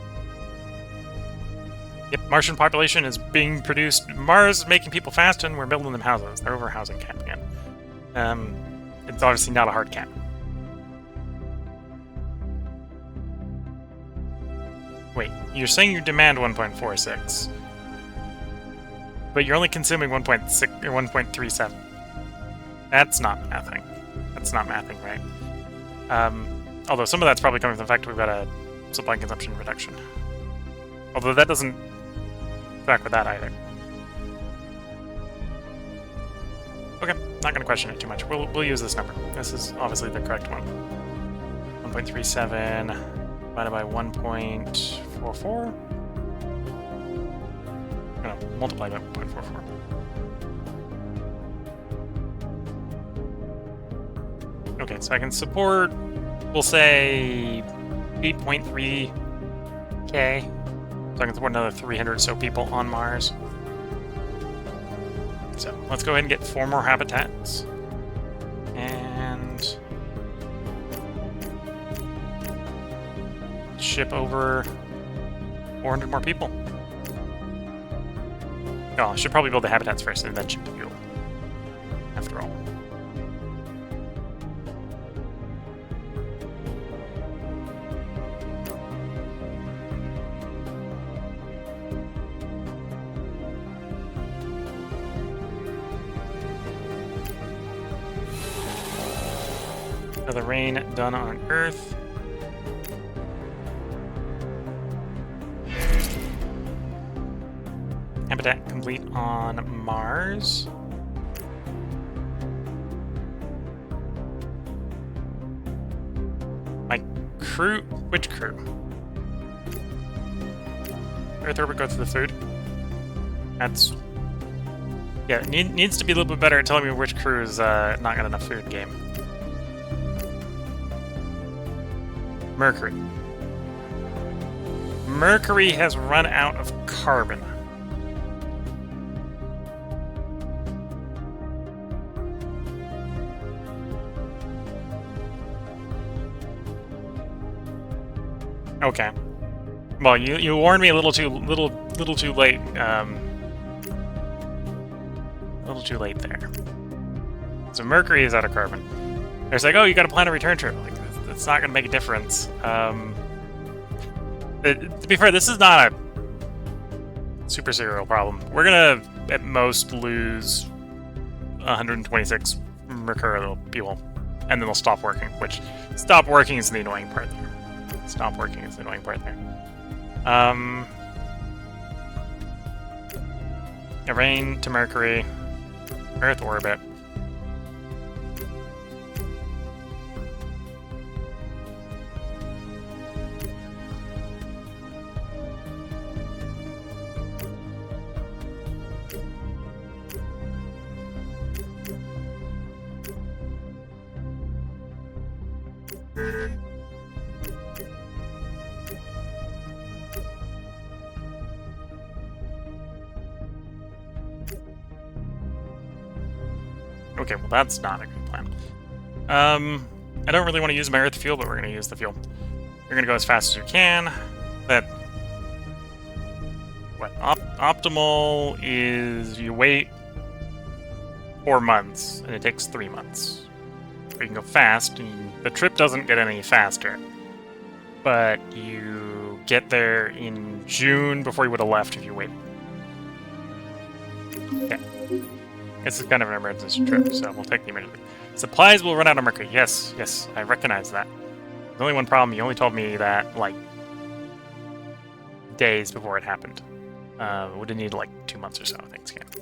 Yep, Martian population is being produced. Mars is making people fast, and we're building them houses. They're over housing cap again. It's obviously not a hard cap. Wait, you're saying you demand 1.46, but you're only consuming 1.6 or 1.37. That's not mathing. That's not mathing, right? Although some of that's probably coming from the fact we've got a supply and consumption reduction. Although that doesn't track with that either. Okay, not going to question it too much. We'll use this number. This is obviously the correct one. 1.37 divided by 1.44. I'm going to multiply by 1.44. Okay, so I can support, we'll say, 8.3K. So I can support another 300 or so people on Mars. So let's go ahead and get 4 more habitats. And ship over 400 more people. Oh, I should probably build the habitats first and then ship the fuel. After all. The rain done on Earth. Habitat complete on Mars. My crew? Which crew? Earth orbit go through the food. That's... yeah, it needs to be a little bit better at telling me which crew is not got enough food game. Mercury. Mercury has run out of carbon. Okay. Well, you warned me a little too late. A little too late there. So Mercury is out of carbon. It's like, oh, you got to plan a return trip. Like, it's not going to make a difference. To be fair, this is not a super serial problem. We're going to, at most, lose 126 mercurial people, and then they'll stop working, which stop working is the annoying part there. Stop working is the annoying part there. Rain to Mercury, Earth orbit. Okay, well that's not a good plan. I don't really want to use my Earth fuel, but we're going to use the fuel. We're going to go as fast as we can. That what optimal is you wait 4 months and it takes 3 months. Or you can go fast, and the trip doesn't get any faster, but you get there in June before you would have left if you waited. Okay. This is kind of an emergency trip, so we'll take the emergency. Supplies will run out of mercury. Yes, yes, I recognize that. There's only one problem. You only told me that, like, days before it happened. Would have needed, like, 2 months or so, I think, to get.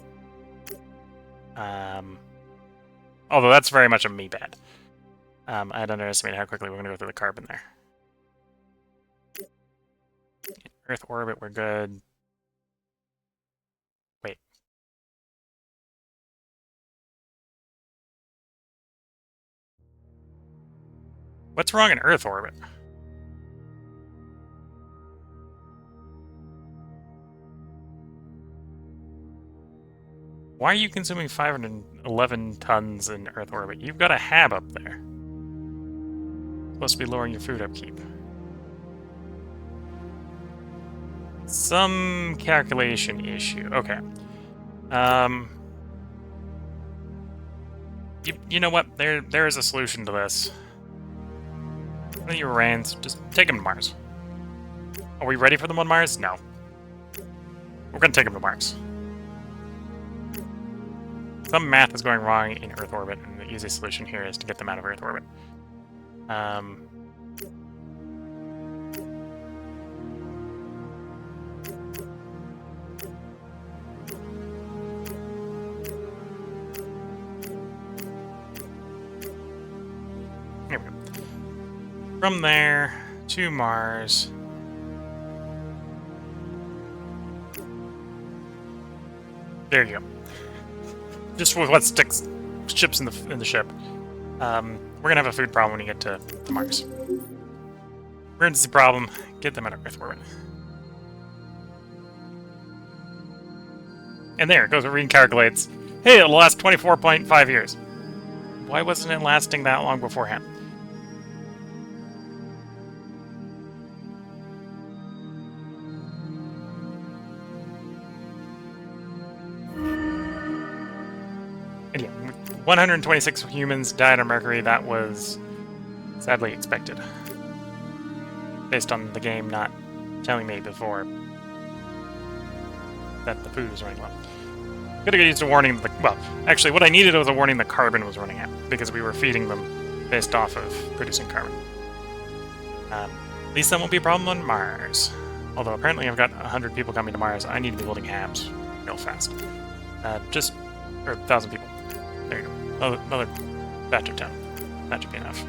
Although that's very much a me bad. I had underestimated how quickly we're going to go through the carbon there. Earth orbit, we're good. Wait. What's wrong in Earth orbit? Why are you consuming 511 tons in Earth orbit? You've got a hab up there. Supposed to be lowering your food upkeep. Some calculation issue. Okay. You know what? There is a solution to this. One of your Rains, just take them to Mars. Are we ready for them on Mars? No. We're gonna take them to Mars. Some math is going wrong in Earth orbit, and the easiest solution here is to get them out of Earth orbit. Here we go. From there to Mars. There you go. Just with what sticks ships in the ship. We're gonna have a food problem when we get to Mars. Emergency problem. Get them out of Earth orbit. And there it goes. It recalculates. Hey, it'll last 24.5 years. Why wasn't it lasting that long beforehand? And yeah, 126 humans died on Mercury. That was sadly expected. Based on the game not telling me before that the food was running low. Could have used a warning. Well, actually, what I needed was a warning the carbon was running out, because we were feeding them based off of producing carbon. At least that won't be a problem on Mars. Although apparently I've got 100 people coming to Mars. I need to be building habs real fast. Or 1,000 people. There you go. Another batch of 10. That should be enough.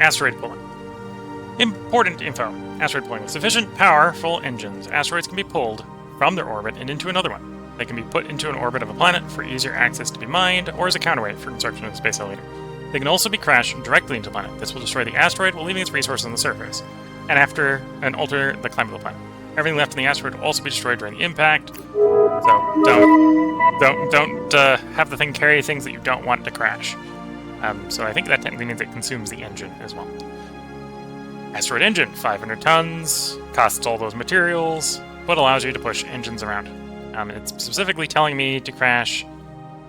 Asteroid pulling. Important info. Asteroid pulling. With sufficient powerful engines, asteroids can be pulled from their orbit and into another one. They can be put into an orbit of a planet for easier access to be mined, or as a counterweight for construction of a space elevator. They can also be crashed directly into the planet. This will destroy the asteroid while leaving its resources on the surface, and alter the climate of the planet. Everything left in the asteroid will also be destroyed during the impact. So don't have the thing carry things that you don't want to crash. So I think that technically means it consumes the engine as well. Asteroid engine, 500 tons, costs all those materials, but allows you to push engines around. It's specifically telling me to crash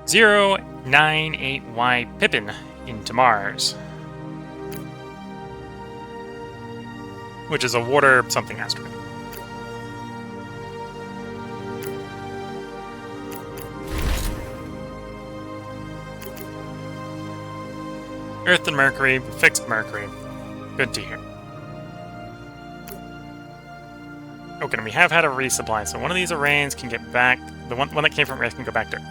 098Y Pippin into Mars, which is a water something asteroid. Earth and Mercury, fixed Mercury. Good to hear. Okay, and we have had a resupply, so one of these arrays can get back. The one that came from Earth can go back to Earth.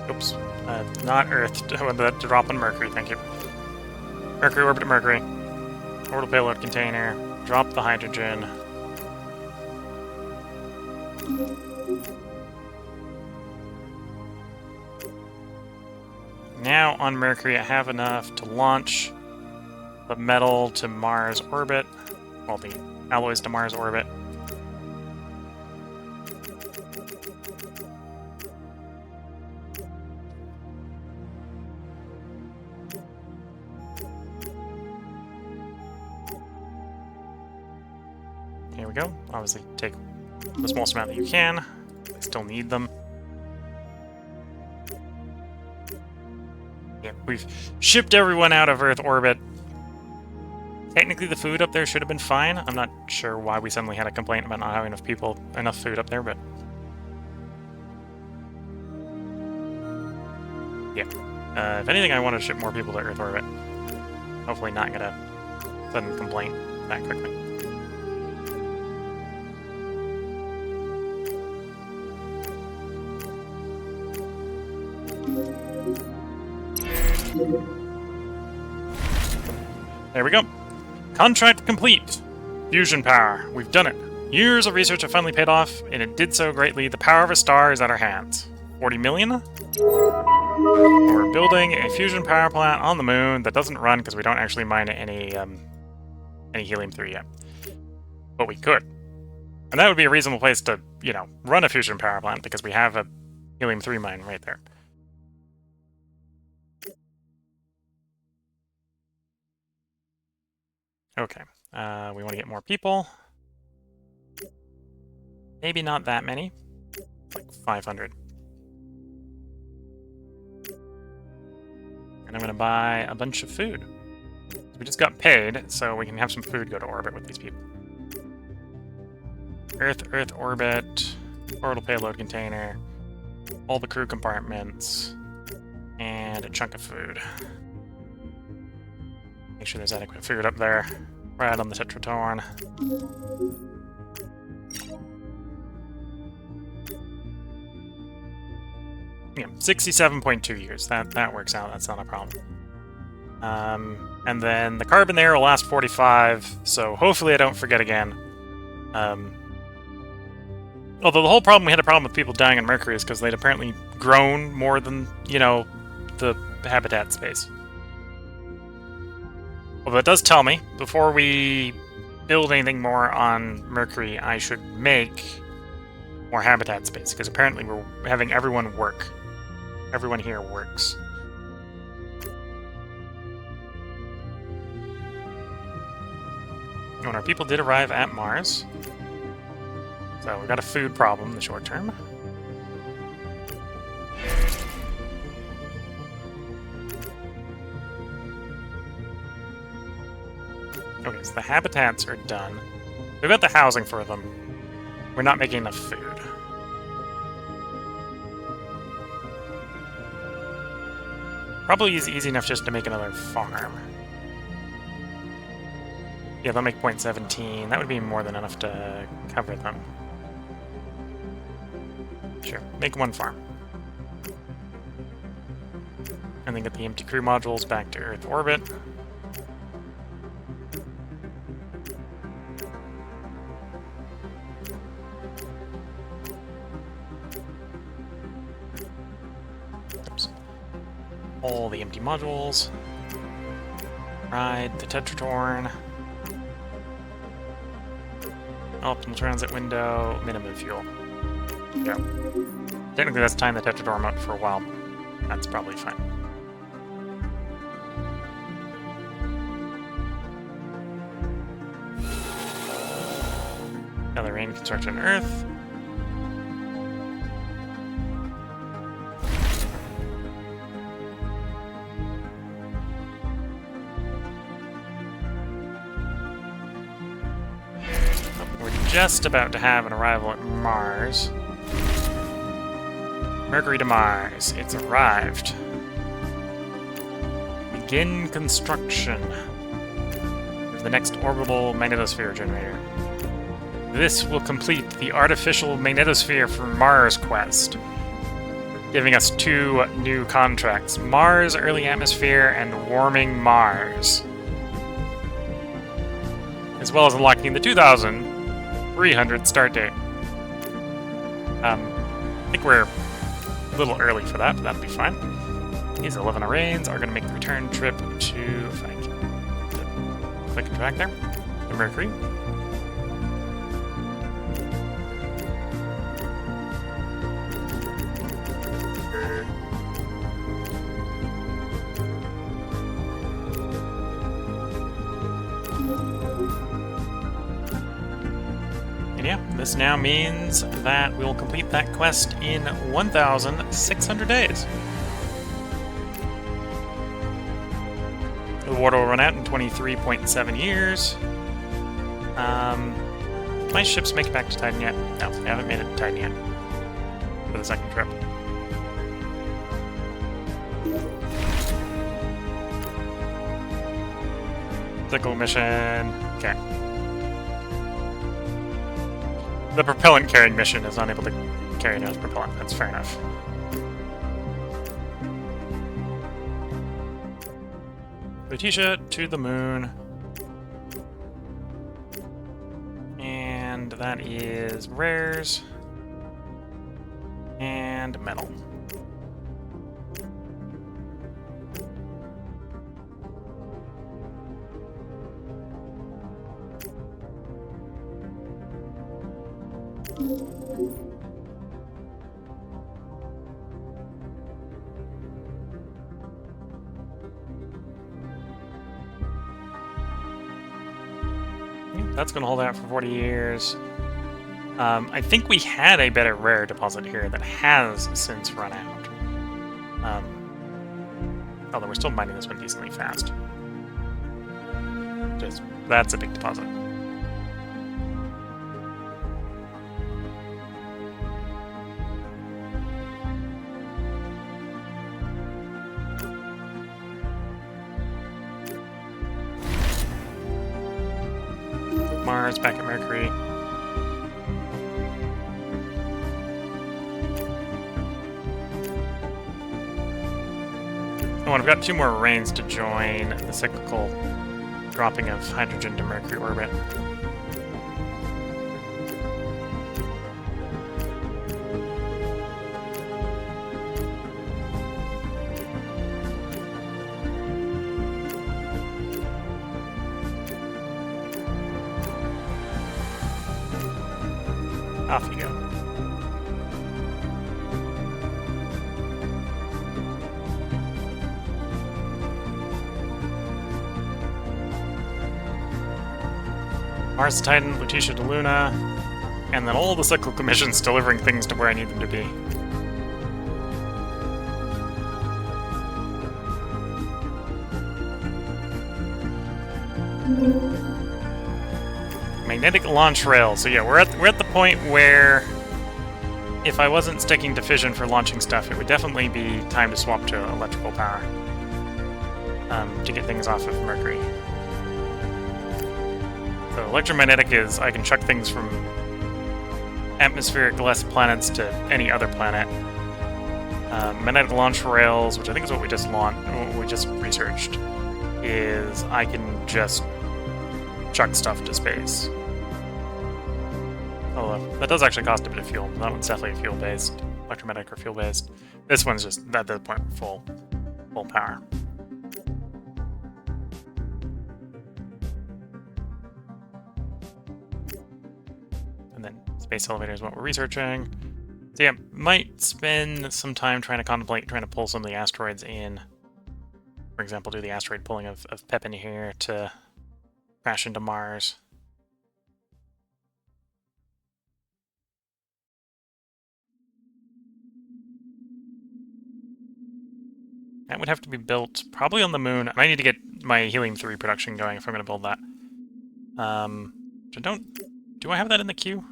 Oops. Not Earth. The drop on Mercury, thank you. Mercury, orbit at Mercury. Orbital payload container. Drop the hydrogen. Now on Mercury, I have enough to launch the metal to Mars orbit. Well, the alloys to Mars orbit. Here we go. Obviously, take the smallest amount that you can. I still need them. Yeah, we've shipped everyone out of Earth orbit. Technically, the food up there should have been fine. I'm not sure why we suddenly had a complaint about not having enough food up there, but yeah. If anything, I want to ship more people to Earth orbit. Hopefully, not get a sudden complaint that quickly. There we go. Contract complete. Fusion power. We've done it. Years of research have finally paid off, and it did so greatly. The power of a star is at our hands. 40 million? We're building a fusion power plant on the moon that doesn't run because we don't actually mine any helium-3 yet. But we could. And that would be a reasonable place to, you know, run a fusion power plant because we have a helium-3 mine right there. Okay, we want to get more people. Maybe not that many. Like 500. And I'm going to buy a bunch of food. We just got paid, so we can have some food go to orbit with these people. Earth orbit, orbital payload container, all the crew compartments, and a chunk of food. Make sure there's adequate food up there, right on the Tetratorn. Yeah, 67.2 years. That works out. That's not a problem. And then the carbon there will last 45, so hopefully I don't forget again. Although the whole problem, we had a problem with people dying on Mercury is because they'd apparently grown more than, you know, the habitat space. Although it does tell me, before we build anything more on Mercury, I should make more habitat space, because apparently we're having everyone work. Everyone here works. And our people did arrive at Mars. So we've got a food problem in the short term. Okay, so the habitats are done. We've got the housing for them. We're not making enough food. Probably is easy enough just to make another farm. Yeah, they'll make 0.17. That would be more than enough to cover them. Sure, make one farm. And then get the empty crew modules back to Earth orbit. Oops. All the empty modules. Ride the Tetratorn. Optimal transit window, minimum fuel. Yeah. Technically that's time the Tetratorn up for a while. That's probably fine. Another rain construction Earth. Just about to have an arrival at Mars. Mercury to Mars. It's arrived. Begin construction of the next orbital magnetosphere generator. This will complete the artificial magnetosphere for Mars quest, giving us 2 new contracts: Mars Early Atmosphere and Warming Mars, as well as unlocking the 2300 start date. I think we're a little early for that, but that'll be fine. These 11 Arraigns are going to make the return trip to, if I can click it back there, to Mercury. And yeah, this now means that we'll complete that quest in 1,600 days. The water will run out in 23.7 years. My ships make it back to Titan yet? No, they haven't made it to Titan yet for the second trip. Cycle mission. Okay. The propellant carrying mission is unable to carry enough propellant. That's fair enough. Letitia to the moon. And that is rares. And metal. That's going to hold out for 40 years. I think we had a better rare deposit here that has since run out. Although we're still mining this one decently fast. That's a big deposit. Mars, back at Mercury. Oh, and I've got 2 more Arraigns to join the cyclical dropping of hydrogen to Mercury orbit. Off you go. Mars to Titan, Lutetia to Luna, and then all the cyclical missions delivering things to where I need them to be. Magnetic launch rail. So yeah, we're at the point where if I wasn't sticking to fission for launching stuff, it would definitely be time to swap to electrical power to get things off of Mercury. So electromagnetic is I can chuck things from atmospheric-less planets to any other planet. Magnetic launch rails, which I think is what we just researched, is I can just chuck stuff to space. Although, that does actually cost a bit of fuel. That one's definitely fuel-based, electromagnetic or fuel-based. This one's just, at the point, full power. And then space elevator is what we're researching. So yeah, might spend some time trying to pull some of the asteroids in. For example, do the asteroid pulling of Pepin here to crash into Mars. That would have to be built probably on the moon. I need to get my helium-3 production going if I'm going to build that. Do I have that in the queue?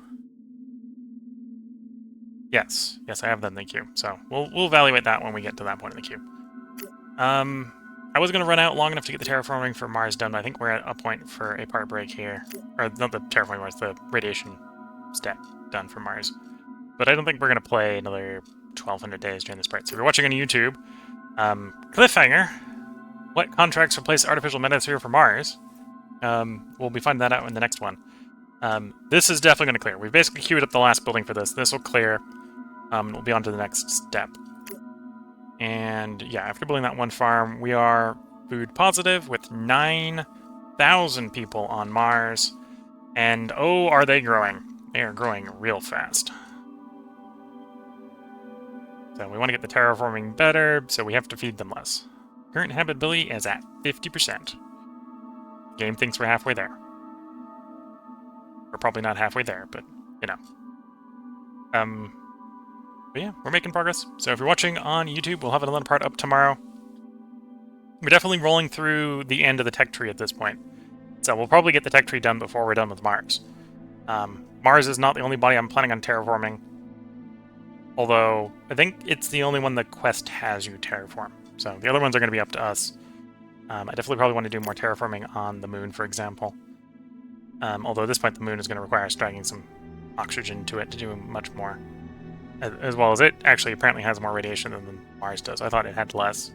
Yes, I have that in the queue. So we'll evaluate that when we get to that point in the queue. I was going to run out long enough to get the terraforming for Mars done, but I think we're at a point for a part break here. Or not the terraforming Mars, the radiation step done for Mars. But I don't think we're going to play another 1,200 days during this part. So if you're watching on YouTube, cliffhanger, what contracts replace artificial metasphere for Mars? We'll be finding that out in the next one. This is definitely going to clear. We've basically queued up the last building for this. This will clear. We'll be on to the next step. And yeah, after building that one farm, we are food positive with 9,000 people on Mars. And oh, are they growing? They are growing real fast. So we want to get the terraforming better, so we have to feed them less. Current habitability is at 50%. Game thinks we're halfway there. We're probably not halfway there, but, you know. But yeah, we're making progress. So if you're watching on YouTube, we'll have another part up tomorrow. We're definitely rolling through the end of the tech tree at this point. So we'll probably get the tech tree done before we're done with Mars. Mars is not the only body I'm planning on terraforming. Although, I think it's the only one the quest has you terraform. So the other ones are going to be up to us. I definitely probably want to do more terraforming on the moon, for example. Although at this point the moon is going to require us dragging some oxygen to it to do much more. As well as it actually apparently has more radiation than Mars does. I thought it had less.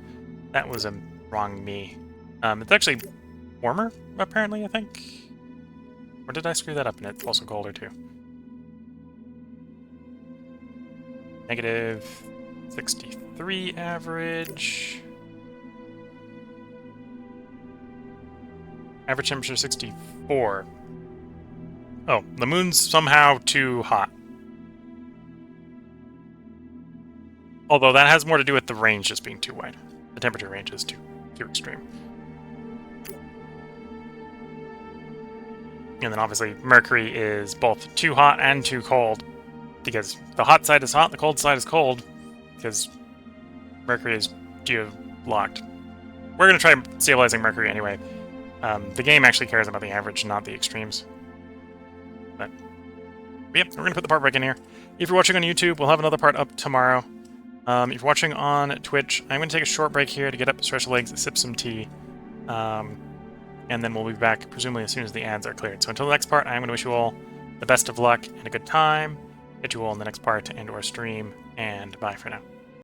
That was a wrong me. It's actually warmer, apparently, I think. Or did I screw that up and it's also colder too? Negative 63 average. Average temperature 64. Oh, the moon's somehow too hot. Although that has more to do with the range just being too wide. The temperature range is too extreme. And then obviously Mercury is both too hot and too cold. Because the hot side is hot, the cold side is cold. Because Mercury is geo-locked. We're going to try stabilizing Mercury anyway. The game actually cares about the average, not the extremes. But yeah, we're going to put the part back in here. If you're watching on YouTube, we'll have another part up tomorrow. If you're watching on Twitch, I'm going to take a short break here to get up, stretch the legs, sip some tea. And then we'll be back, presumably as soon as the ads are cleared. So until the next part, I'm going to wish you all the best of luck and a good time. Catch you all in the next part and/or stream, and bye for now.